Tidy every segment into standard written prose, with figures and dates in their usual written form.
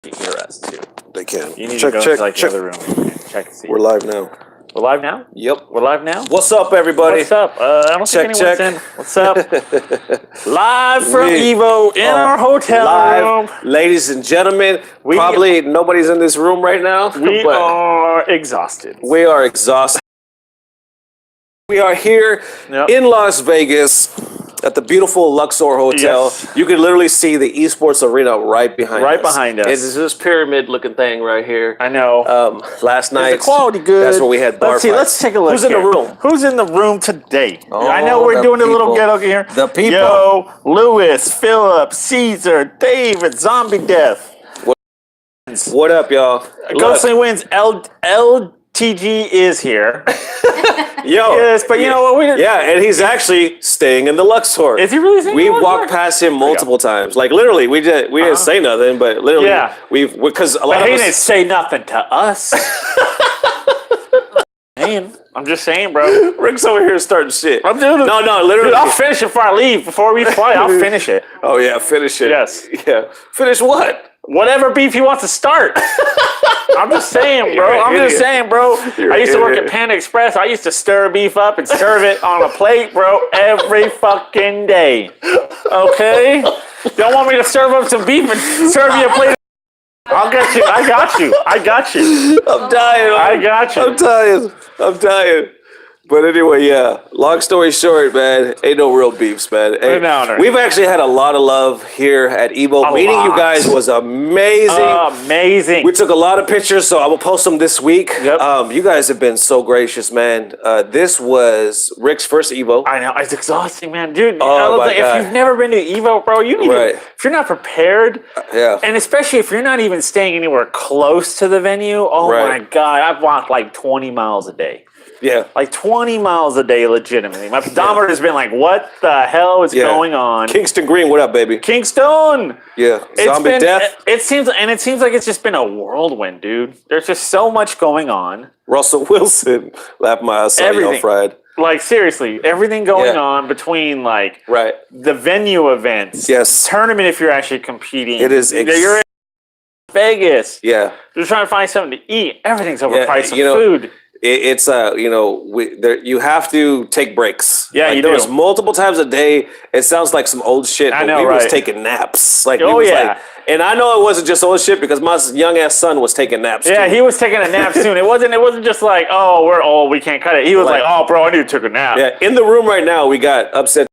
hear us too. They can. You need to go into like the other room. Check and see. We're live now. We're live now? Yep. We're live now? What's up, everybody? What's up? I don't think anyone's in. What's up? Live from EVO in our hotel room. Ladies and gentlemen, probably nobody's in this room right now. We are exhausted. We are exhausted. We are here in Las Vegas at the beautiful Luxor Hotel. Yes. You can literally see the esports arena right behind us. Right behind us. It's this pyramid-looking thing right here. I know. Last night, the quality good. That's where we had bar Let's see. Let's take a look. Who's in the room? Who's in the room today? Oh, I know we're doing a little ghetto here. The people. Yo, Lewis, Philip, Caesar, David, Zombie Death. What up, y'all? Ghostly Wins. LTG is here. Yo, yes, but you know what? And he's actually staying in the Luxor. Is he really staying? We walked past him multiple times. Like literally, we didn't say nothing, but literally, because a lot of us didn't say nothing to us. I'm just saying, bro. Rick's over here starting shit. I'm doing it. No, literally. Dude, I'll finish it before I leave. Before we fly, I'll finish it. Oh yeah, finish it. Yes. Yeah. Finish what? Whatever beef he wants to start. I'm just saying, bro. I used to work at Panda Express. I used to stir beef up and serve it on a plate, bro, every fucking day. Okay? Don't want me to serve up some beef and serve you a plate? I'll get you. I got you. I'm dying. I got you. I'm dying. But anyway, long story short, man, ain't no real beefs, man. Hey, we've actually had a lot of love here at EVO. Meeting you guys was amazing. Amazing. We took a lot of pictures, so I will post them this week. Yep. You guys have been so gracious, man. This was Rick's first EVO. I know. It's exhausting, man. Dude, God. If you've never been to EVO, bro, you need to, if you're not prepared, and especially if you're not even staying anywhere close to the venue, my God, I've walked like 20 miles a day. Yeah. Like 20 miles a day, legitimately. My pedometer has been like, what the hell is going on? Kingston Green, what up, baby? Kingston! Yeah. Zombie Death. It seems like it's just been a whirlwind, dude. There's just so much going on. Russell Wilson, laugh my ass off, y'all fried. Like, seriously, everything going on between, like, the venue events. Yes. Tournament, if you're actually competing. It is. You're in Vegas. Yeah. You're trying to find something to eat. Everything's overpriced. Food. It's you have to take breaks. Yeah, there was multiple times a day. It sounds like some old shit. I know, we was taking naps. Like, and I know it wasn't just old shit because my young ass son was taking naps. Yeah, he was taking a nap soon. It wasn't just like, oh, we're old, we can't cut it. He was like, oh, bro, I need to take a nap. Yeah, in the room right now, we got upset.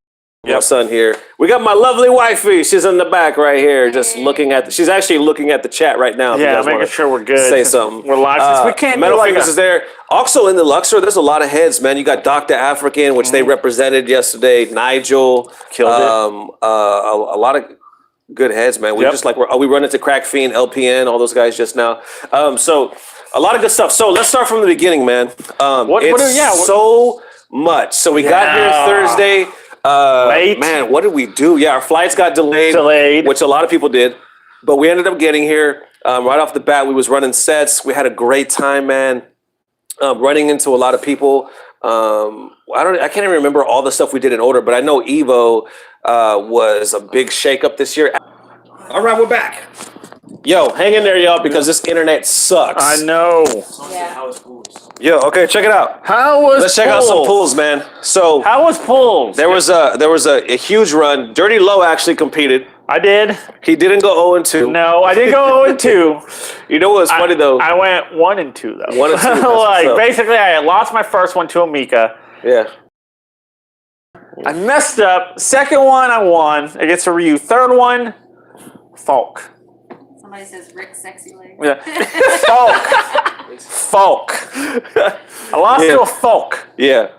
My son here. We got my lovely wifey. She's in the back right here, just looking at. She's actually looking at the chat right now. Yeah, making sure we're good. Say something. We're live. We can't. Metal Fingers is there. Also in the Luxor, there's a lot of heads, man. You got Dr. African, which they represented yesterday. Nigel killed it. A lot of good heads, man. We just like we run into Crack Fiend, LPN, all those guys just now. So a lot of good stuff. So let's start from the beginning, man. So much. So we got here Thursday. Late. Man, what did we do? Yeah, our flights got delayed, which a lot of people did, but we ended up getting here right off the bat. We was running sets. We had a great time, man. Running into a lot of people. I can't even remember all the stuff we did in order, but I know EVO was a big shakeup this year. All right, we're back. Yo, hang in there, y'all, because this internet sucks. I know. Yeah. Yo, okay, check it out. Let's check out some pools, man. So how was pools? There was a huge run. Dirty Low actually competed. I did. He didn't go 0-2. No, I didn't go 0-2. You know what's funny though? I went 1-2 though. 1-2. Like basically, I lost my first one to Amika. Yeah. I messed up. Second one, I won against a Ryu. Third one, Falk. Somebody says Rick sexy leg. Yeah. Falk. I lost to a Falk. Yeah.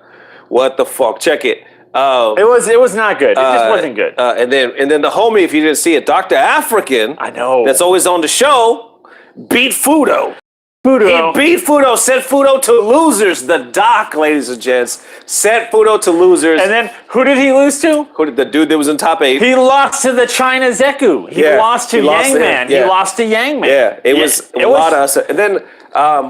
What the fuck? Check it. It was not good. It just wasn't good. And then the homie, if you didn't see it, Dr. African. I know. That's always on the show. Beat Fudo. He beat Fudo, sent Fudo to losers. The doc, ladies and gents, sent Fudo to losers. And then who did he lose to? Who did the dude that was in top 8? He lost to the China Zeku. He lost to Yang Man. He lost to Yang Man. Yeah, it was a lot of us. And then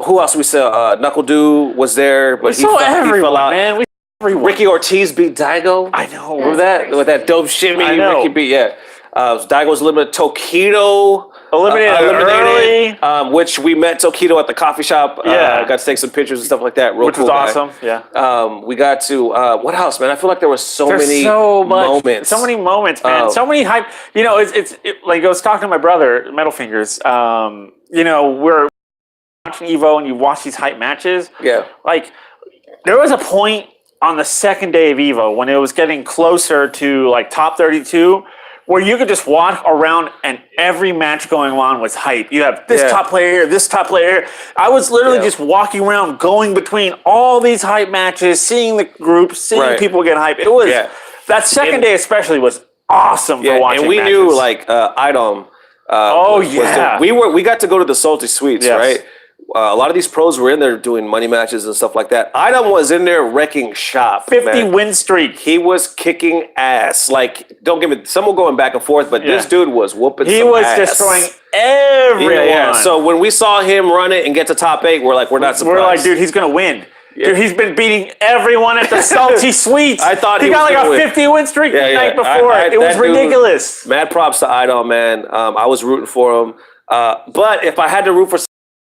who else we saw? Knuckle Doo was there, but he fell out. Man. Ricky Ortiz beat Daigo. I know. Remember that? With that dope shimmy. I know. Ricky beat, Daigo's a little bit of Tokido. Eliminated early. Which we met Tokido at the coffee shop. Got to take some pictures and stuff like that. Which was awesome. Yeah. We got to what else, man? I feel like there was so many moments. So many moments, man. So many hype. You know, it's like I was talking to my brother, Metal Fingers. You know, we're watching EVO and you watch these hype matches. Yeah. Like there was a point on the second day of EVO when it was getting closer to like top 32 where you could just walk around and every match going on was hype. You have this top player here, this top player here. I was literally just walking around going between all these hype matches, seeing the groups, seeing people get hype. It was that second day especially was awesome for watching. And we knew like Idom. We got to go to the Salty Suites, right? A lot of these pros were in there doing money matches and stuff like that. Idom was in there wrecking shop. 50 win streak. He was kicking ass. Like, don't give me some were going back and forth, but this dude was whooping He some was ass. destroying everyone. Yeah. So when we saw him run it and get to top 8, we're like, we're not surprised. We're like, dude, he's gonna win. Dude, he's been beating everyone at the Salty Suites. I thought he got was like a 50 win streak the night before. It was ridiculous. Mad props to Idom, man. I was rooting for him. But if I had to root for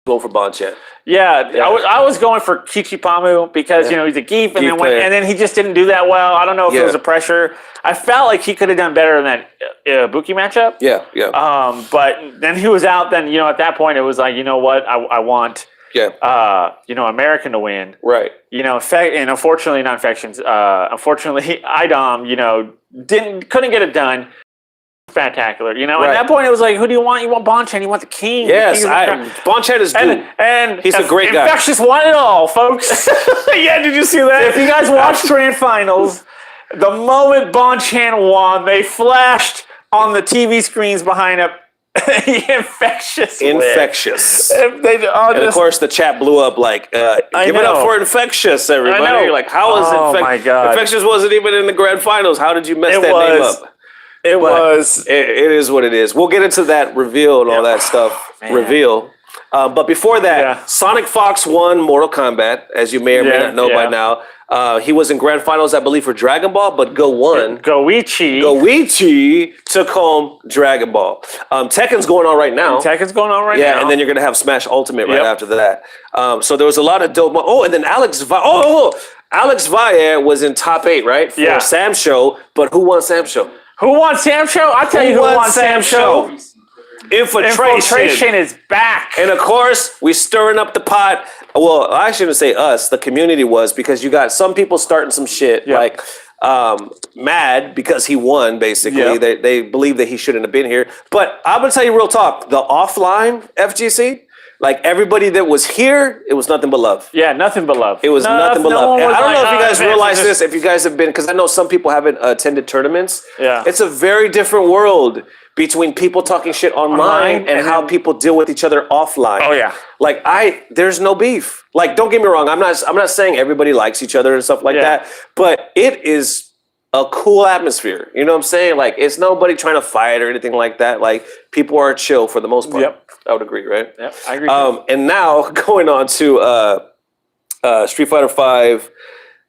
go for Bonchet. I was going for Kichipamu because you know he's a geef, and then he just didn't do that well. I don't know if it was a pressure. I felt like he could have done better in that Buki matchup. But then he was out. Then at that point it was like you know what I want. American to win. Right. And unfortunately not Infections. Unfortunately Idom couldn't get it done. Spectacular, at that point it was like, who do you want? You want Bonchet, you want the king. Yes, Bonchet is good. And he's a great guy. Infectious won it all, folks. Did you see that? If you guys watched Grand Finals, the moment Bonchet won, they flashed on the TV screens behind him. Infectious. And of course the chat blew up like give it up for Infectious, everybody. You're like, how is Infectious? My God. Infectious wasn't even in the grand finals. How did you mess that name up? It is what it is. We'll get into that reveal and all that stuff. But before that, Sonic Fox won Mortal Kombat, as you may or may not know by now. He was in grand finals, I believe, for Dragon Ball, but Go won. Goichi took home Dragon Ball. Tekken's going on right now. Yeah, and then you're going to have Smash Ultimate right after that. So there was a lot of dope. And then Alex Valle was in top 8, right? For Sam's show. But who won Sam's show? Who won Sam's show? I'll tell you who won Sam's show. Infiltration is back. And of course, we stirring up the pot. Well, I shouldn't say us. The community was, because you got some people starting some shit like mad because he won, basically. They believe that he shouldn't have been here. But I'm going to tell you real talk. The offline FGC, like everybody that was here, it was nothing but love. Yeah, nothing but love. It was nothing but love. And I don't know if you guys realize this, if you guys have been, because I know some people haven't attended tournaments. Yeah. It's a very different world between people talking shit online and how people deal with each other offline. Oh yeah. Like there's no beef. Like, don't get me wrong, I'm not saying everybody likes each other and stuff like that, but it is a cool atmosphere. You know what I'm saying? Like, it's nobody trying to fight or anything like that. Like, people are chill for the most part. Yep. I would agree, right? Yep, I agree. And now going on to Street Fighter V,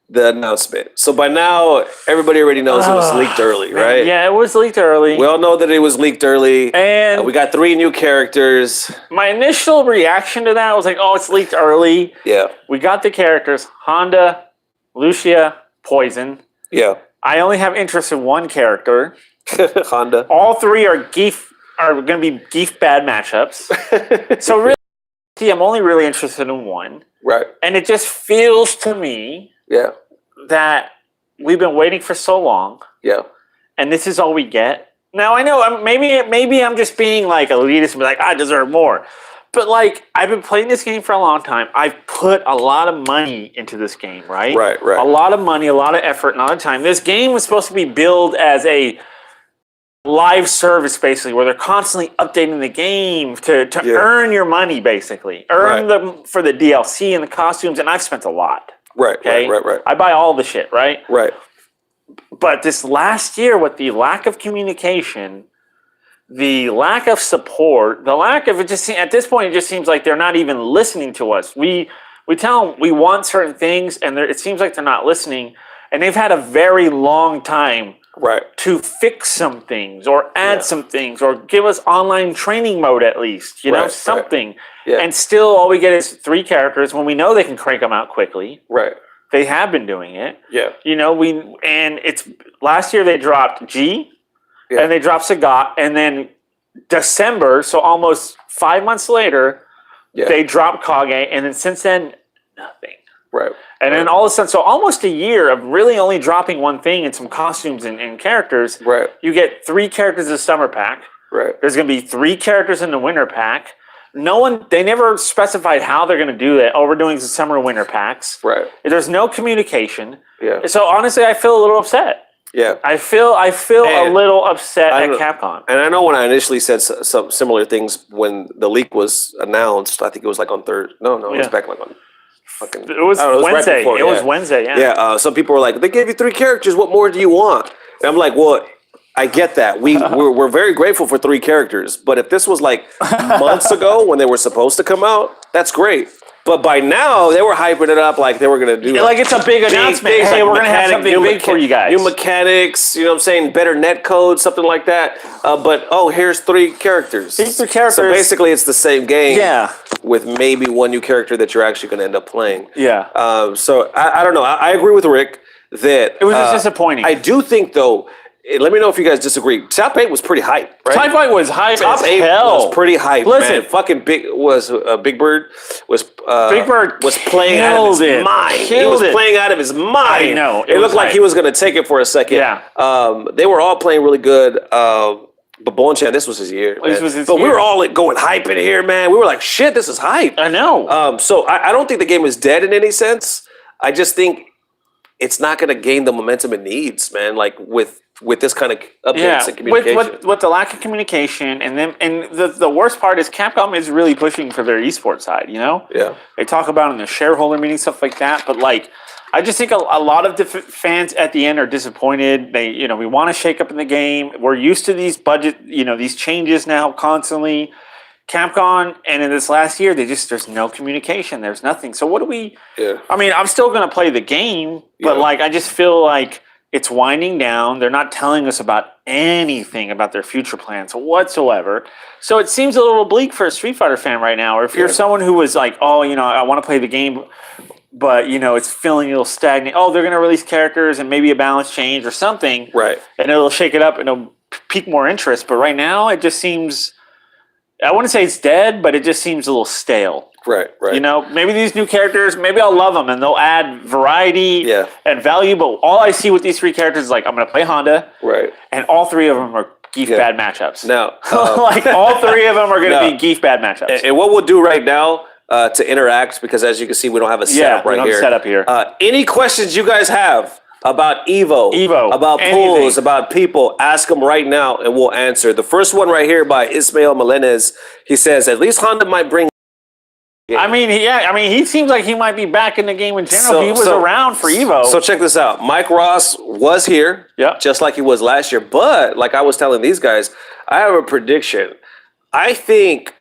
the announcement. So by now, everybody already knows it was leaked early, right? Yeah, it was leaked early. We all know that it was leaked early. And we got 3 new characters. My initial reaction to that was like, oh, it's leaked early. Yeah. We got the characters, Honda, Lucia, Poison. Yeah. I only have interest in one character. Honda. All 3 are going to be geef bad matchups. So really, I'm only really interested in one. Right. And it just feels to me that we've been waiting for so long. Yeah. And this is all we get. Now, I know maybe I'm just being like elitist and be like, I deserve more. But like, I've been playing this game for a long time. I've put a lot of money into this game, right? Right. A lot of money, a lot of effort, and a lot of time. This game was supposed to be billed as a live service, basically, where they're constantly updating the game to earn your money, basically. Earn them for the DLC and the costumes, and I've spent a lot. Right. I buy all the shit, right? Right. But this last year, with the lack of communication, the lack of support, the lack of at this point, it just seems like they're not even listening to us. We tell them we want certain things, and it seems like they're not listening. And they've had a very long time Right. to fix some things or add some things or give us online training mode at least, you know, something. Right. Yeah. And still all we get is 3 characters when we know they can crank them out quickly. Right. They have been doing it. Yeah. You know, it's last year they dropped G and they dropped Sagat, and then December, so almost 5 months later, they dropped Kage, and then since then, nothing. Right. And then all of a sudden, so almost a year of really only dropping one thing and some costumes and characters. Right. You get 3 characters in the summer pack. Right. There's going to be 3 characters in the winter pack. They never specified how they're going to do that. Oh, we're doing summer and winter packs. Right. There's no communication. Yeah. So honestly, I feel a little upset. Yeah. I feel a little upset at Capcom. And I know when I initially said some similar things when the leak was announced, I think it was like on Thursday. No, it was back like on fucking. It was Wednesday. It was Wednesday, yeah. Yeah, some people were like, they gave you 3 characters. What more do you want? And I'm like, well, I get that. We're very grateful for 3 characters. But if this was like months ago when they were supposed to come out, that's great. But by now, they were hyping it up like they were going to do like it's a big announcement. Things, hey, like we're going to have something big for you guys. New mechanics, you know what I'm saying? Better net code, something like that. But, here's 3 characters. Here's 3 characters. So basically, it's the same game. Yeah. With maybe one new character that you're actually going to end up playing. Yeah. So I don't know. I agree with Rick that it was just disappointing. I do think though. Let me know if you guys disagree. Top 8 was pretty hype, right? Top 8 was hype. Top 8 was pretty hype. Listen, man. Fucking Big Bird was playing out of his mind. He was playing out of his mind. I know. It looked like he was going to take it for a second. Yeah. They were all playing really good. But Bonchan, this was his year. We were all going hype in here, man. We were like, shit, this is hype. I know. So I don't think the game is dead in any sense. I just think it's not going to gain the momentum it needs, man. Like with this kind of updates and communication. With the lack of communication, and the worst part is Capcom is really pushing for their esports side. You know, they talk about it in the shareholder meeting, stuff like that. But like, I just think a lot of fans at the end are disappointed. We want to shake up in the game. We're used to these these changes now constantly. Capcom, and in this last year, there's no communication. There's nothing. So what do we? Yeah. I mean, I'm still going to play the game, but I just feel like it's winding down. They're not telling us about anything about their future plans whatsoever. So it seems a little bleak for a Street Fighter fan right now. Or if you're someone who was like, I want to play the game, but it's feeling a little stagnant. Oh, they're going to release characters and maybe a balance change or something, right? And it'll shake it up and it'll pique more interest. But right now, it just seems. I wouldn't say it's dead, but it just seems a little stale. Right. Maybe these new characters, maybe I'll love them and they'll add variety and value. But all I see with these 3 characters is like, I'm going to play Honda. Right. And all 3 of them are geef bad matchups. Now, all 3 of them are going to be geef bad matchups. And what we'll do right now to interact, because as you can see, we don't have a setup right here. Setup here. Any questions you guys have about EVO, about pools, about people, ask them right now and we'll answer. The first one right here by Ismael Melendez. He says, at least Honda might bring. I mean, he seems like he might be back in the game in general. He was around for EVO. So check this out. Mike Ross was here, just like he was last year. But like I was telling these guys, I have a prediction. I think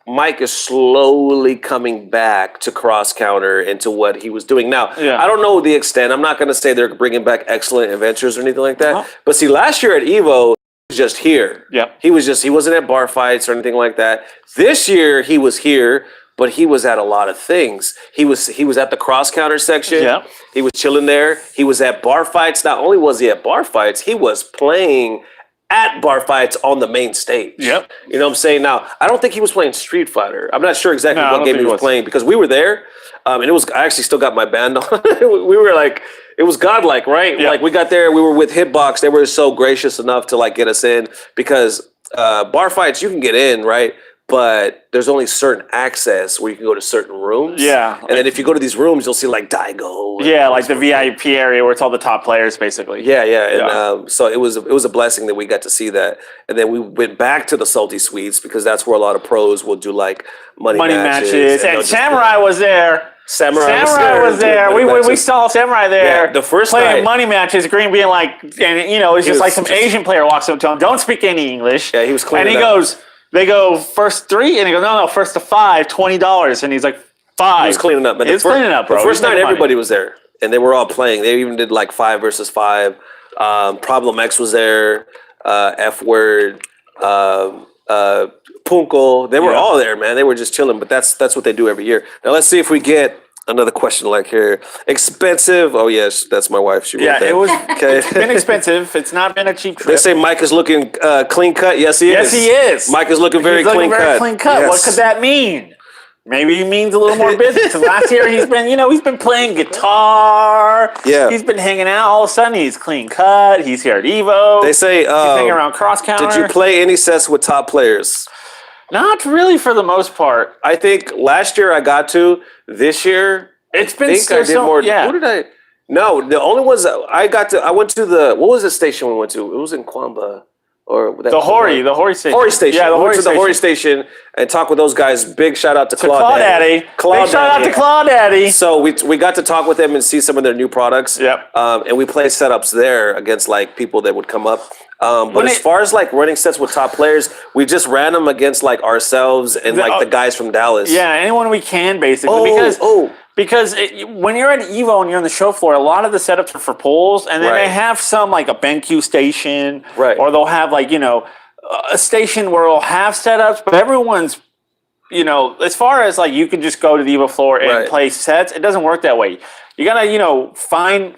Mike is slowly coming back to cross counter into what he was doing. Now, I don't know the extent. I'm not going to say they're bringing back excellent adventures or anything like that. But see, last year at EVO, he was just here. Yeah. He wasn't at bar fights or anything like that. This year, he was here, but he was at a lot of things. He was at the cross counter section. Yeah. He was chilling there. He was at bar fights. Not only was he at bar fights, he was playing at bar fights on the main stage. Yep. You know what I'm saying? Now, I don't think he was playing Street Fighter. I'm not sure exactly what game he was playing because we were there. And I actually still got my band on. We were like, it was godlike, right? Yep. Like we got there, we were with Hitbox. They were so gracious enough to like get us in because bar fights, you can get in, right? But there's only certain access where you can go to certain rooms. Yeah. And then if you go to these rooms, you'll see like Daigo. Yeah, like the VIP area where it's all the top players, basically. Yeah. And so it was a blessing that we got to see that. And then we went back to the Salty Suites because that's where a lot of pros will do like money matches. And Samurai was there. Samurai was there. We saw Samurai there. Yeah, the first playing night. money matches. Green being like, and it's just like some Asian player walks up to him, don't speak any English. Yeah, he was cleaning and he goes. They go first 3, and he goes, no, first to 5, $20. And he's like, 5. He was cleaning up. He was cleaning up, bro. The first night, everybody was there, and they were all playing. They even did like 5 versus 5. Problem X was there. F Word. Punko. They were all there, man. They were just chilling. But that's what they do every year. Now let's see if we get another question like here. Expensive. Oh yes, that's my wife. She wrote that. It was. Okay. It's been expensive. It's not been a cheap trip. They say Mike is looking clean cut. Yes, he is. Yes, he is. Mike is looking very clean cut. Yes. What could that mean? Maybe he means a little more business. Last year he's been playing guitar. Yeah. He's been hanging out. All of a sudden he's clean cut. He's here at EVO. They say he's hanging around cross counter. Did you play any sets with top players? Not really for the most part. I think last year I got to. This year it's been I did more. Yeah. Who did I? No, the only ones I got to. I went to what was the station we went to? It was in Kwamba. Or the Hori station. Hori station. Yeah, the Hori station. The Hori station and talk with those guys. Big shout out to Claw Daddy. Big shout out to Claw Daddy. So we got to talk with them and see some of their new products. Yep. And we played setups there against like people that would come up. But as far as like running sets with top players, we just ran them against like ourselves and like the guys from Dallas. Yeah, anyone we can basically because when you're at EVO and you're on the show floor, a lot of the setups are for pools, and then they have some like a BenQ station, or they'll have like a station where they'll have setups, but everyone's as far as like you can just go to the EVO floor and play sets, it doesn't work that way. You gotta find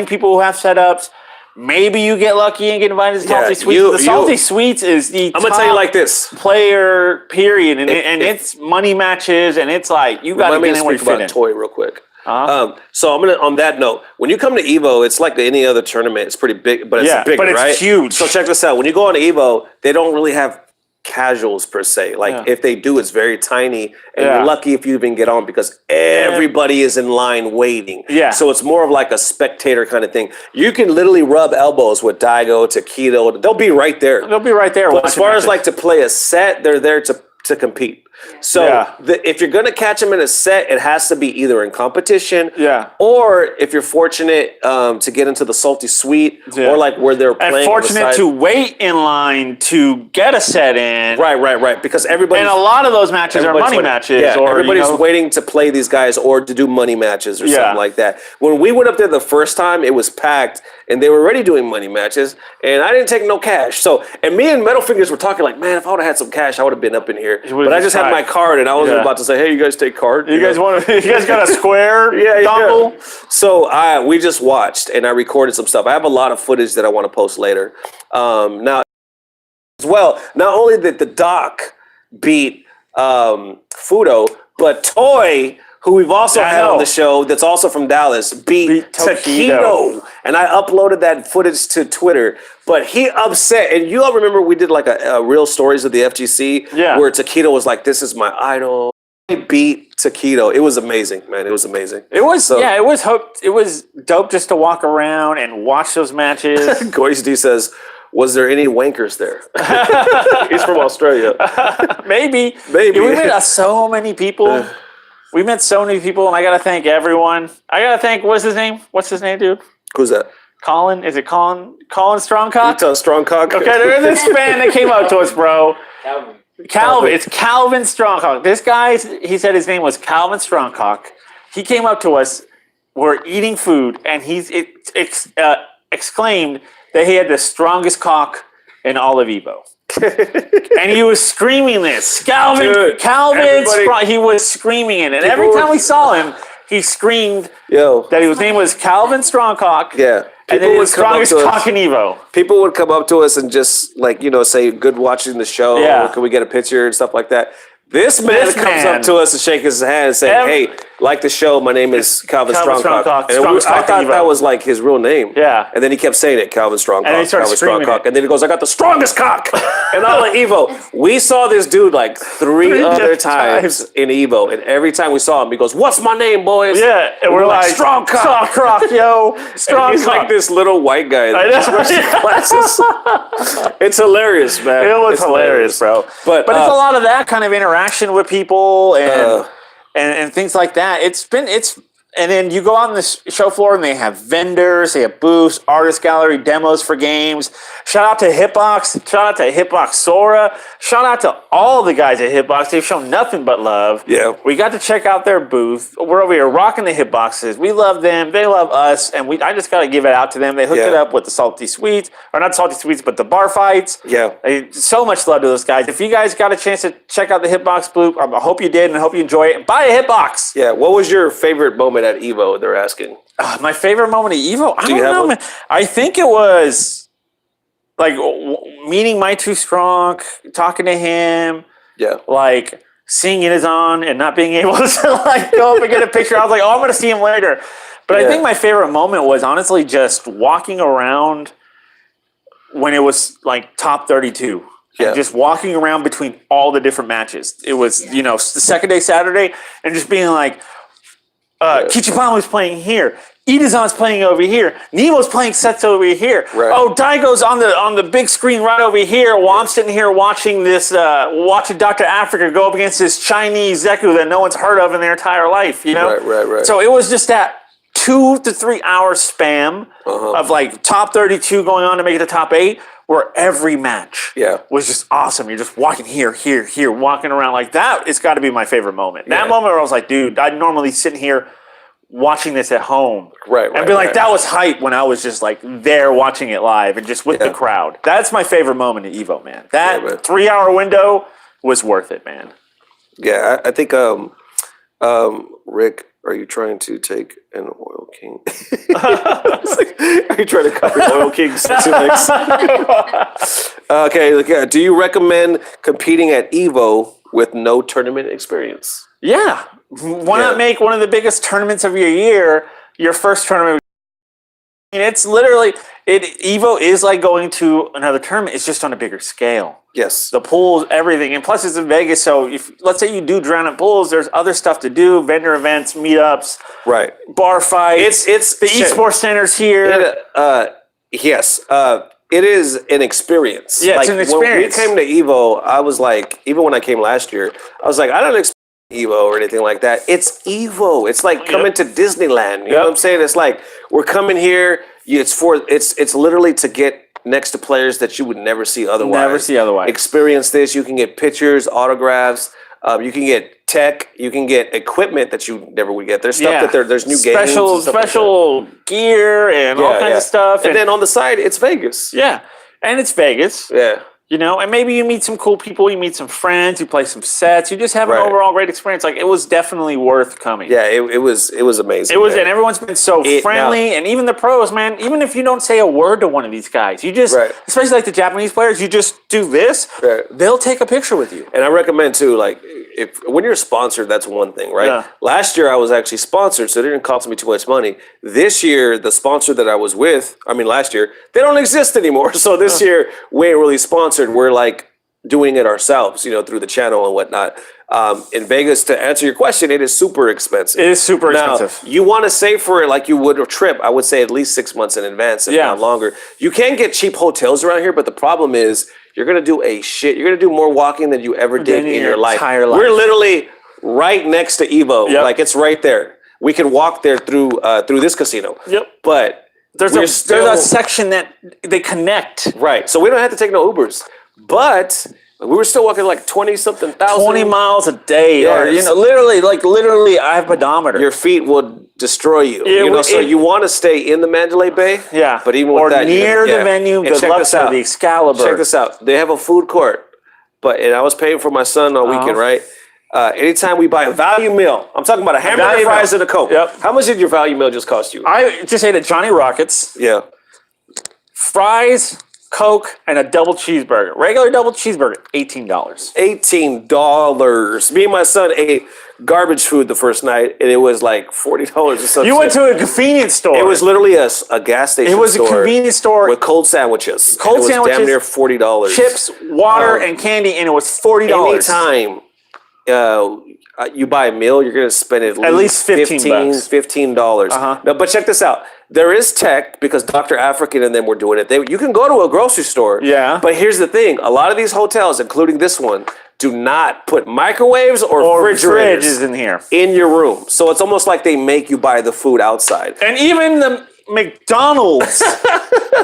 people who have setups. Maybe you get lucky and get invited to Salty Sweets. The Salty Sweets is the I'm gonna tell you like this player period, and it's money matches, and it's like you got to get in where you fit in. Toy real quick. So I'm gonna on that note. When you come to EVO, it's like any other tournament. It's pretty big, but it's bigger, right? It's huge. So check this out. When you go on EVO, they don't really have casuals per se. Like if they do, it's very tiny, and you're lucky if you even get on because everybody is in line waiting. Yeah. So it's more of like a spectator kind of thing. You can literally rub elbows with Daigo, Taquito. They'll be right there. They'll be right there. But as far as like to play a set, they're there to compete. So if you're gonna catch them in a set, it has to be either in competition, or if you're fortunate to get into the Salty Suite, or like where they're playing. And fortunate to wait in line to get a set in. Right. Because everybody and a lot of those matches are money matches. Yeah, or everybody's waiting to play these guys or to do money matches or something like that. When we went up there the first time, it was packed and they were already doing money matches, and I didn't take no cash. So, and me and Metal Fingers were talking like, man, if I would have had some cash, I would have been up in here. But I just had my card, and I was about to say, hey, you guys take card? You guys got a square dongle? So we just watched, and I recorded some stuff. I have a lot of footage that I want to post later. Now, as well, not only did the doc beat Fudo, but Toy, who we've also had on the show, that's also from Dallas, beat Taquito. And I uploaded that footage to Twitter. But he upset, and you all remember we did like a real stories of the FGC, where Taquito was like, "This is my idol." He beat Taquito. It was amazing, man. It was amazing. It was it was dope just to walk around and watch those matches. Goyce D says, was there any wankers there? He's from Australia. Maybe. We met so many people. We met so many people, and I gotta thank everyone. I gotta thank what's his name, dude? Who's that? Colin. Is it Colin? Colin Strongcock? Strongcock. Okay, there's this fan that came up to us, bro. Calvin. It's Calvin Strongcock. This guy, he said his name was Calvin Strongcock. He came up to us. We're eating food, and he's exclaimed that he had the strongest cock in all of EVO. And he was screaming this. Calvin, he was screaming it. And every time we saw him, he screamed that his name was Calvin Strongcock. Yeah. And then his strongest cock in EVO. People would come up to us and just like, say, good watching the show. Yeah. Can we get a picture and stuff like that? This man comes up to us and shake his hand and say, hey, like the show, my name is Calvin Strongcock. And I thought that was like his real name. Yeah. And then he kept saying it, Calvin Strongcock, and he started Calvin Strongcock. And then he goes, I got the strongest cock in all of EVO. We saw this dude like three other times in EVO. And every time we saw him, he goes, what's my name, boys? Yeah. And we're like, strong cock, yo. Strong he's cock. like this little white guy that just wears glasses. It's hilarious, man. It was hilarious, bro. But it's a lot of that kind of interaction with people and things like that. And then you go out on the show floor and they have vendors, they have booths, artist gallery, demos for games. Shout out to Hitbox. Shout out to Hitbox Sora. Shout out to all the guys at Hitbox. They've shown nothing but love. Yeah. We got to check out their booth. We're over here rocking the Hitboxes. We love them. They love us. And I just got to give it out to them. They hooked it up with the Salty Sweets. Or not Salty Sweets, but the bar fights. Yeah. So much love to those guys. If you guys got a chance to check out the Hitbox booth, I hope you did and I hope you enjoy it. And buy a Hitbox. Yeah. What was your favorite moment at EVO? They're asking. My favorite moment at EVO? I don't know, one? man. I think it was like meeting My Too Strong, talking to him. Yeah. Like seeing it is on and not being able to like go up and get a picture. I was like, oh, I'm going to see him later. But I think my favorite moment was honestly just walking around when it was like top 32. And just walking around between all the different matches. It was, the second day Saturday and just being like, Kichipamu's playing here. Itazan's playing over here. Nemo's playing sets over here. Right. Oh, Daigo's on the big screen right over here while I'm sitting here watching watching Dr. Africa go up against this Chinese Zeku that no one's heard of in their entire life, Right. So it was just that 2 to 3 hour spam of like top 32 going on to make it the top 8, where every match was just awesome. You're just walking here, walking around like that. It's got to be my favorite moment. That moment where I was like, dude, I'd normally sit here watching this at home. And be like, that was hype when I was just like there watching it live and just with the crowd. That's my favorite moment at EVO, man. That 3 hour window was worth it, man. Yeah, I think, Rick, are you trying to take an Oil King? Are you trying to copy Oil King's 2 mix? Okay, do you recommend competing at EVO with no tournament experience? Yeah. Why not make one of the biggest tournaments of your year your first tournament? I mean, it's literally, EVO is like going to another tournament. It's just on a bigger scale. Yes. The pools, everything. And plus it's in Vegas, so if let's say you do drown at pools, there's other stuff to do, vendor events, meetups, bar fights. It's the esports centers here. Yes. It is an experience. Yeah, it's an experience. When we came to EVO, I was like, even when I came last year, I was like, I don't expect EVO or anything like that. It's EVO. It's like coming to Disneyland. You know what I'm saying? It's like we're coming here. It's literally to get next to players that you would never see otherwise. Experience this. You can get pictures, autographs. You can get tech. You can get equipment that you never would get. There's stuff that there's new games, special gear and all kinds of stuff. And then on the side, it's Vegas. Yeah, and it's Vegas. Yeah. And maybe you meet some cool people, you meet some friends, you play some sets, you just have an overall great experience. Like, it was definitely worth coming. Yeah, it was amazing. It was, and everyone's been so friendly, and even the pros, man, even if you don't say a word to one of these guys, you just, especially like the Japanese players, you just do this, they'll take a picture with you. And I recommend too, like, when you're sponsored, that's one thing, right? Yeah. Last year I was actually sponsored, so it didn't cost me too much money. This year, the sponsor that I was with, last year, they don't exist anymore. So this year, we ain't really sponsored. We're like doing it ourselves, through the channel and whatnot. In Vegas, to answer your question, it is super expensive. It is super expensive. You want to save for it like you would a trip. I would say at least 6 months in advance, if not longer. You can get cheap hotels around here, but the problem is you're going to do you're going to do more walking than you ever did in your life. We're literally right next to EVO. Like, it's right there. We can walk there through this casino. But there's a section that they connect. Right. So we don't have to take no Ubers. But we were still walking like 20-something thousand. 20 miles a day. Yeah, or, literally, I have a pedometer. Your feet will destroy you. So you want to stay in the Mandalay Bay. Yeah. But even with that, near the venue, good luck to the Excalibur. Check this out. They have a food court. And I was paying for my son on weekend, right? Anytime we buy a value meal, I'm talking about a hamburger, fries, and a Coke. Yep. How much did your value meal just cost you? I just ate at Johnny Rockets. Yeah. Fries, Coke, and a double cheeseburger. Regular double cheeseburger, $18. $18. Me and my son ate garbage food the first night, and it was like $40 or something. You went to a convenience store. It was literally a gas station. It was a convenience store with cold sandwiches. Cold sandwiches, damn near $40. Chips, water, and candy, and it was $40. you buy a meal, you're going to spend at least $15. No, but check this out. There is tech because Dr. African and them were doing it. You can go to a grocery store. Yeah. But here's the thing. A lot of these hotels, including this one, do not put microwaves or refrigerators in here in your room. So it's almost like they make you buy the food outside. And even the McDonald's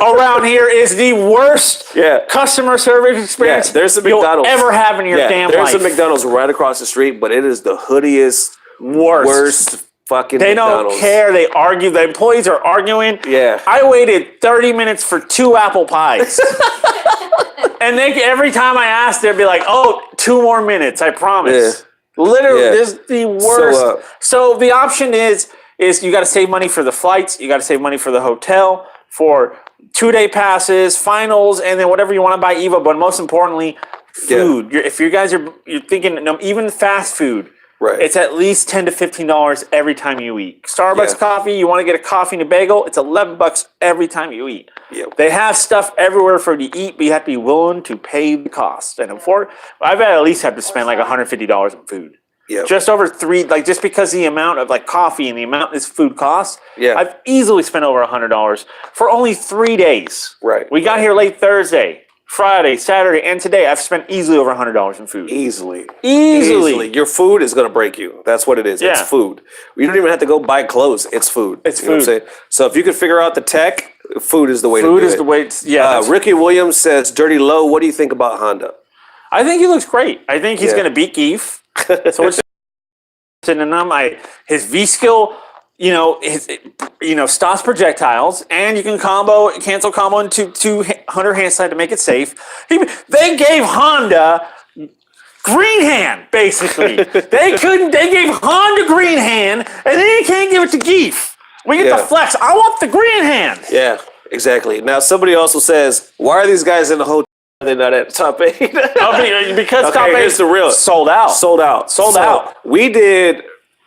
around here is the worst customer service experience there's a McDonald's you'll ever have in your damn life. There's a McDonald's right across the street, but it is the hoodiest, worst fucking They McDonald's. don't care. They argue. The employees are arguing. Yeah. I waited 30 minutes for 2 apple pies. And every time I asked, they'd be like, "Oh, 2 more minutes, I promise." Yeah. Literally, this is the worst. So the option is you got to save money for the flights, you got to save money for the hotel, for 2-day passes, finals, and then whatever you want to buy EVO. But most importantly, food. If you guys you're thinking even fast food. Right. It's at least $10 to $15 every time you eat. Starbucks coffee, you want to get a coffee and a bagel, it's $11 every time you eat. Yep. They have stuff everywhere for you to eat, but you have to be willing to pay the cost. And I've at least have to spend like $150 on food. Yep. Just over just because the amount of like coffee and the amount this food costs, I've easily spent over $100 for only 3 days. Right. We got here late Thursday. Friday, Saturday, and today, I've spent easily over $100 in food. Easily. Your food is going to break you. That's what it is. It's food. You don't even have to go buy clothes. It's food. It's food. Know what I'm saying? So if you can figure out the tech, food is the way to do it. Food is the way. Ricky Williams says, Dirty Low, what do you think about Honda? I think he looks great. I think he's going to beat Geef. So we're in him. His V-skill, stops projectiles, and you can cancel combo into 200 hand slide to make it safe. They gave Honda green hand, basically. They gave Honda green hand, and then you can't give it to Geef. We get the flex. I want the green hand. Yeah, exactly. Now, somebody also says, why are these guys in the hotel? They're not at top 8. Because top 8 is the real sold out. Sold out. We did.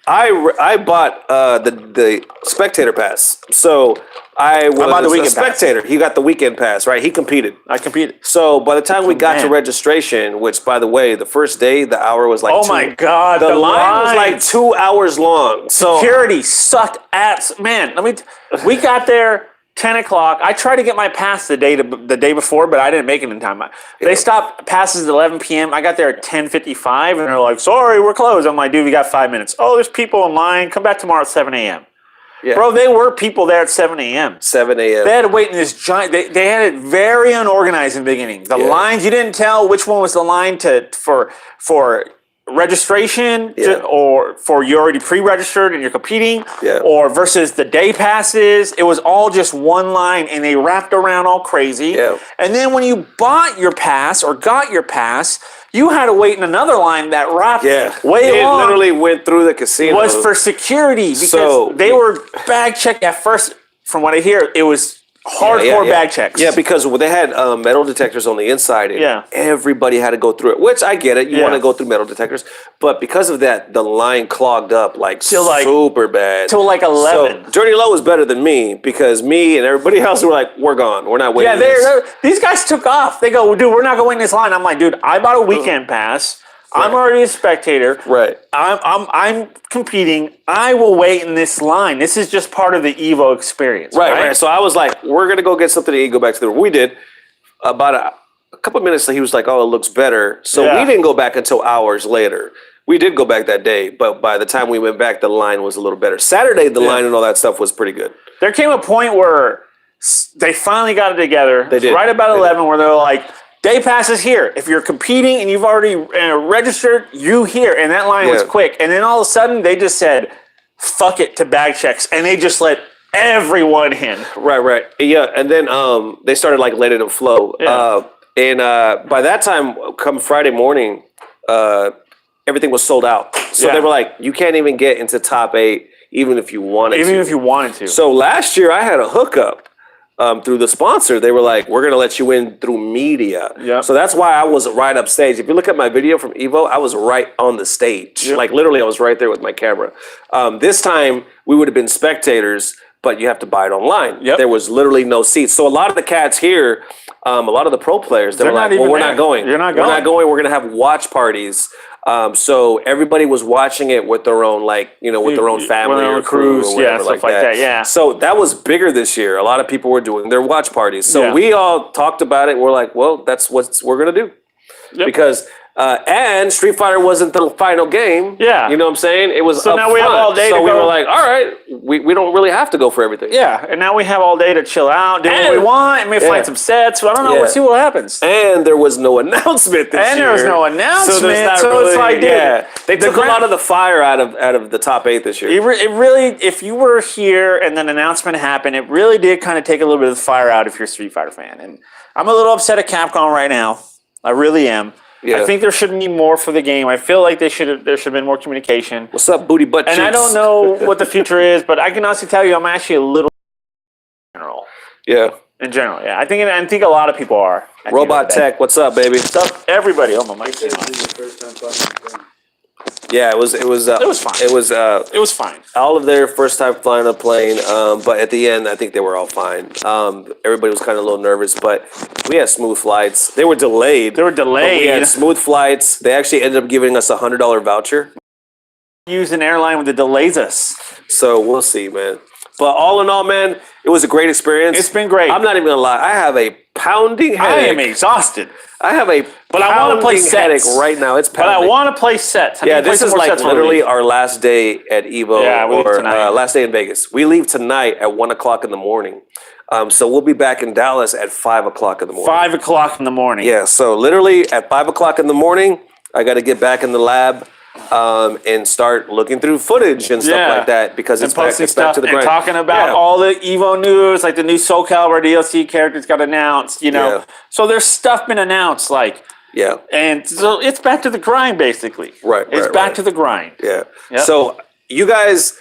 I bought the spectator pass. So I bought the weekend spectator. Pass. He got the weekend pass, right? He competed. I competed. So by the time we got to registration, which by the way, the first day the hour was like my god, the line was like 2 hours long. So security sucked ass. Man, we got there 10 o'clock. I tried to get my pass the day before, but I didn't make it in time. They stopped passes at 11 p.m. I got there at 10:55, and they're like, "Sorry, we're closed." I'm like, "Dude, we got 5 minutes." "Oh, there's people in line. Come back tomorrow at 7 a.m." Yeah. Bro, they were people there at 7 a.m. 7 a.m. They had to wait in this giant. They had it very unorganized in the beginning. The lines, you didn't tell which one was the line for registration or for you already pre-registered and you're competing or versus the day passes. It was all just one line, and they wrapped around all crazy. And then when you bought your pass or got your pass, you had to wait in another line that wrapped way long. It literally went through the casino. Was for security because they were bag checked at first. From what I hear, it was hardcore bag checks. Yeah, because they had metal detectors on the inside, and everybody had to go through it, which I get it. You want to go through metal detectors. But because of that, the line clogged up super bad. Till like 11. So Dirty Low was better than me because me and everybody else were like, we're gone. We're not waiting. Yeah, these guys took off. They go, "Dude, we're not going to wait in this line." I'm like, "Dude, I bought a weekend pass. I'm already a spectator. Right. I'm competing. I will wait in this line. This is just part of the EVO experience." Right. So I was like, we're going to go get something to eat, go back to the room. We did. About a couple of minutes, he was like, "Oh, it looks better." So we didn't go back until hours later. We did go back that day, but by the time we went back, the line was a little better. Saturday, the line and all that stuff was pretty good. There came a point where they finally got it together. They did. Right about 11 where they're like, "Day pass is here. If you're competing and you've already registered, you here." And that line was quick. And then all of a sudden, they just said, "Fuck it" to bag checks. And they just let everyone in. Right. Yeah. And then they started like letting them flow. Yeah. By that time, come Friday morning, everything was sold out. So they were like, you can't even get into top 8 even if you wanted to. Even if you wanted to. So last year, I had a hookup. Through the sponsor, they were like, "We're gonna let you in through media." Yeah. So that's why I was right up stage. If you look at my video from EVO, I was right on the stage. Yep. Like literally, I was right there with my camera. This time we would have been spectators, but you have to buy it online. Yep. There was literally no seats. So a lot of the cats here, a lot of the pro players, they're like, "Well, we're not going. You're not going. We're not going. We're gonna have watch parties." So everybody was watching it with their own, with their own family or crew or whatever, stuff like that. Yeah. So that was bigger this year. A lot of people were doing their watch parties. So we all talked about it. We're like, well, that's what we're gonna do, because. And Street Fighter wasn't the final game. Yeah. You know what I'm saying? It was so now we have all day to go. So we were like, all right, we don't really have to go for everything. Yeah, and now we have all day to chill out, do what we want, and maybe find some sets. So I don't know. We'll see what happens. And there was no announcement this year. And there was no announcement. So it's like, dude, they took a lot of the fire out of the top 8 this year. It really, if you were here and then an announcement happened, it really did kind of take a little bit of the fire out if you're a Street Fighter fan. And I'm a little upset at Capcom right now. I really am. Yeah. I think there should be more for the game. I feel like there should have been more communication. What's up, booty butt cheeks? And I don't know what the future is, but I can honestly tell you I'm actually a little in general. Yeah. In general, yeah. I think a lot of people are. Robot Tech, what's up, baby? What's up, everybody? Oh, my mic's Yeah, it was fine. It was fine. All of their first time flying a plane, but at the end, I think they were all fine. Everybody was kind of a little nervous, but we had smooth flights. They were delayed. But we had smooth flights. They actually ended up giving us a $100 voucher. Use an airline that delays us. So we'll see, man. But all in all, man, it was a great experience. It's been great. I'm not even gonna lie. I have a pounding headache. I am exhausted. I have a but I want to play headache right now. It's pounding. But I want to play sets. This is like literally our last day at EVO or last day in Vegas. We leave tonight at 1 o'clock in the morning. So we'll be back in Dallas at 5 o'clock in the morning. 5 o'clock in the morning. Yeah. So literally at 5 o'clock in the morning, I got to get back in the lab. And start looking through footage and stuff like that because it's back to the grind. And talking about all the EVO news, like the new Soul Calibur DLC characters got announced, So there's stuff been announced, and so it's back to the grind, basically. It's back to the grind. Yeah. Yep. So you guys,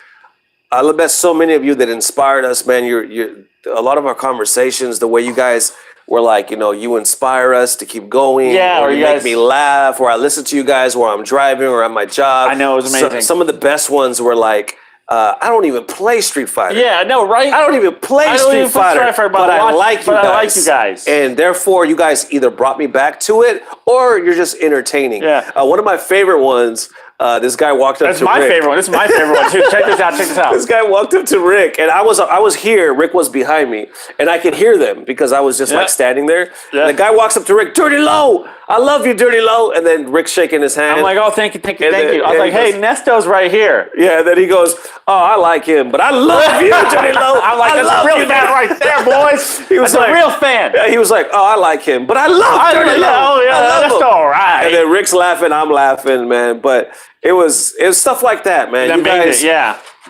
I bet so many of you that inspired us, man. You're a lot of our conversations, the way you guys were like, you inspire us to keep going. Yeah, or you make me laugh, or I listen to you guys while I'm driving or at my job. I know, it was amazing. Some of the best ones were like, I don't even play Street Fighter. Yeah, no, right? I don't even play Street Fighter, but I like you guys. And therefore, you guys either brought me back to it or you're just entertaining. Yeah. One of my favorite ones, this guy walked up to Rick. That's my favorite one. This is my favorite one, too. Check this out. This guy walked up to Rick, and I was here. Rick was behind me, and I could hear them because I was just like standing there. Yeah. And the guy walks up to Rick, Dirty Low, I love you, Dirty Low. And then Rick shaking his hand. I'm like, oh, thank you. I was like, hey, Nesto's right here. Yeah, and then he goes, oh, I like him, but I love you, Dirty Low. I'm like, that's a real fan right there, boys. He was like, a real fan. Yeah, he was like, oh, I like him, but I love Dirty Low. Yeah, that's all right. And then Rick's laughing, I'm laughing, man. But it was stuff like that, man. You guys,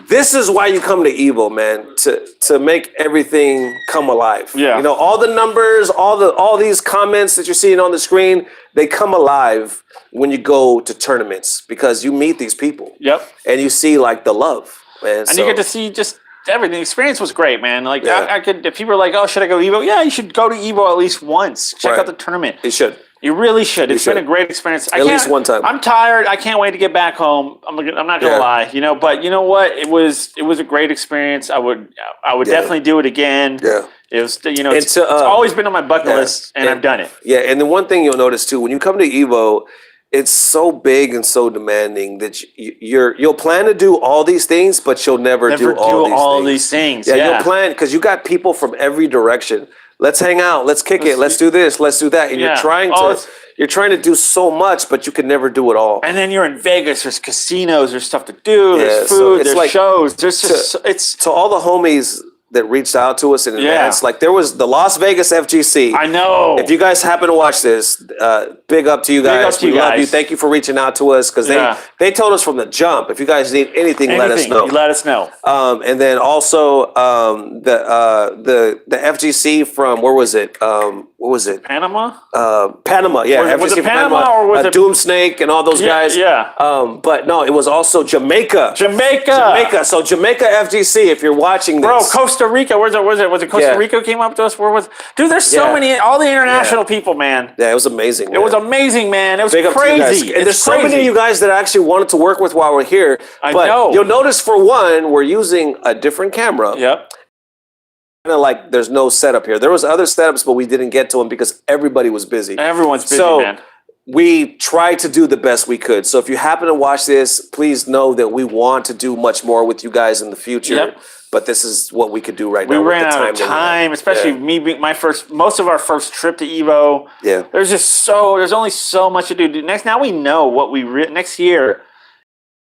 this is why you come to EVO, man, to make everything come alive. Yeah. All the numbers, all these comments that you're seeing on the screen, they come alive when you go to tournaments because you meet these people. Yep. And you see like the love, man. And you get to see just everything. The experience was great, man. Like I could, if people are like, oh, should I go to EVO? Yeah, you should go to EVO at least once. Check out the tournament. You should. You really should. It's been a great experience. At least one time. I'm tired. I can't wait to get back home. I'm not gonna lie, But you know what? It was a great experience. I would definitely do it again. Yeah. It was it's always been on my bucket list, and I've done it. Yeah, and the one thing you'll notice too when you come to EVO, it's so big and so demanding that you'll plan to do all these things, but you'll never do all these things. Yeah, you'll plan because you got people from every direction. Let's hang out. Let's kick it. Let's do this. Let's do that. And you're trying to do so much, but you can never do it all. And then you're in Vegas. There's casinos. There's stuff to do. There's food. There's shows. There's just to all the homies that reached out to us in advance. Like there was the Las Vegas FGC. I know. If you guys happen to watch this, big up to you guys. We love you. Thank you for reaching out to us because they told us from the jump. If you guys need anything, let us know. Let us know. And then also the FGC from where was it? What was it? Panama? Panama, yeah. Was it Panama or was it Doom Snake and all those guys? Yeah. But no, it was also Jamaica. So Jamaica FGC, if you're watching this. Bro, Costa Rica. Was it Costa Rica came up to us? Where was? Dude, there's so many. All the international people, man. Yeah, it was amazing. It was amazing, man. It was crazy. And there's so many of you guys that I actually wanted to work with while we're here. I know. You'll notice for one, we're using a different camera. Yep. Like there's no setup here. There was other setups, but we didn't get to them because everybody was busy. Everyone's busy, man. we tried to do the best we could. So if you happen to watch this, please know that we want to do much more with you guys in the future. Yep. But this is what we could do right now. We ran out of time, especially me being most of our first trip to EVO. Yeah. There's only so much to do. Now we know what next year.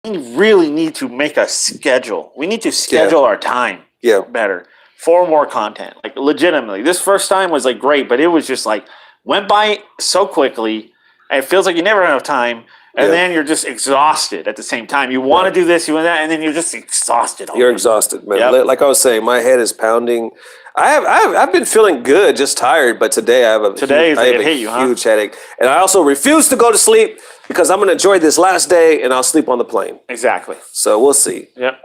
We really need to make a schedule. We need to schedule our time better for more content. Like legitimately, this first time was like great, but it was just like went by so quickly. And it feels like you never have time. And then you're just exhausted at the same time. You want to do this, you want that, and then you're just exhausted. You're exhausted, man. Yep. Like I was saying, my head is pounding. I've been feeling good, just tired. But today I have a huge headache, and I also refuse to go to sleep because I'm going to enjoy this last day, and I'll sleep on the plane. Exactly. So we'll see. Yep.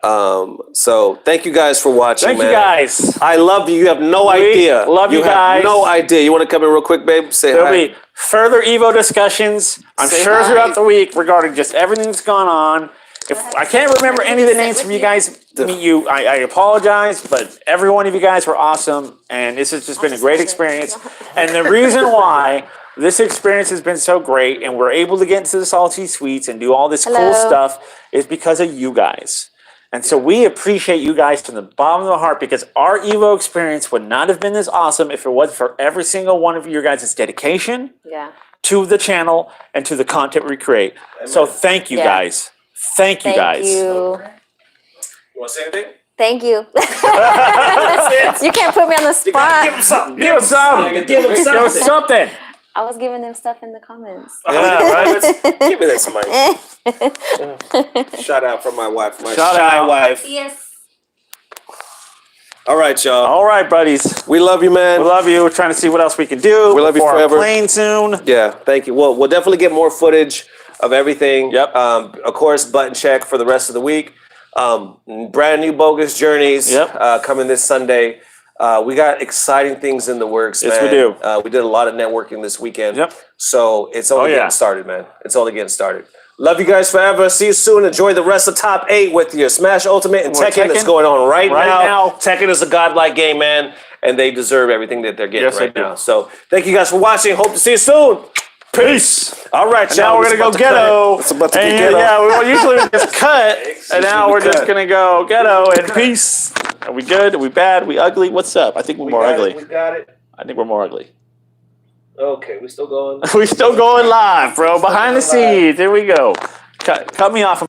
So thank you guys for watching. Thank you guys. I love you. You have no idea. Love you guys. Have no idea. You want to come in real quick, babe? Say There'll hi. be further EVO discussions, I'm sure, throughout the week regarding just everything that's gone on. If I can't remember any of the names from you guys meet you, I apologize, but every one of you guys were awesome, and this has just been a great experience. And the reason why this experience has been so great and we're able to get into the Salty Suites and do all this cool stuff is because of you guys. And so we appreciate you guys from the bottom of the heart, because our EVO experience would not have been this awesome if it wasn't for every single one of your guys' dedication to the channel and to the content we create. Amen. So thank you guys. Thank you guys. You want to say anything? Thank you. You can't put me on the spot. Give him something. Give him something. Give him something. I was giving them stuff in the comments. Yeah, right? Give me that somebody. Shout out from my wife. My shy wife. Yes. All right, y'all. All right, buddies. We love you, man. We love you. We're trying to see what else we can do. We love you forever. Plane soon. Yeah, thank you. We'll definitely get more footage of everything. Yep. Of course, button check for the rest of the week. Brand new Bogus Journeys coming this Sunday. We got exciting things in the works, man. Yes, we do. We did a lot of networking this weekend. Yep. So it's only getting started, man. It's only getting started. Love you guys forever. See you soon. Enjoy the rest of Top 8 with your Smash Ultimate and Tekken that's going on right now. Tekken is a godlike game, man, and they deserve everything that they're getting right now. So thank you guys for watching. Hope to see you soon. Peace. All right, and now we're going to go ghetto. It's about to get ghetto. Yeah, usually we just cut, and now we're just going to go ghetto and peace. Are we good? Are we bad? Are we ugly? What's up? I think we're more ugly. We got it. I think we're more ugly. Okay, we still going. We're still going live, bro. Behind the scenes. Here we go. Cut me off.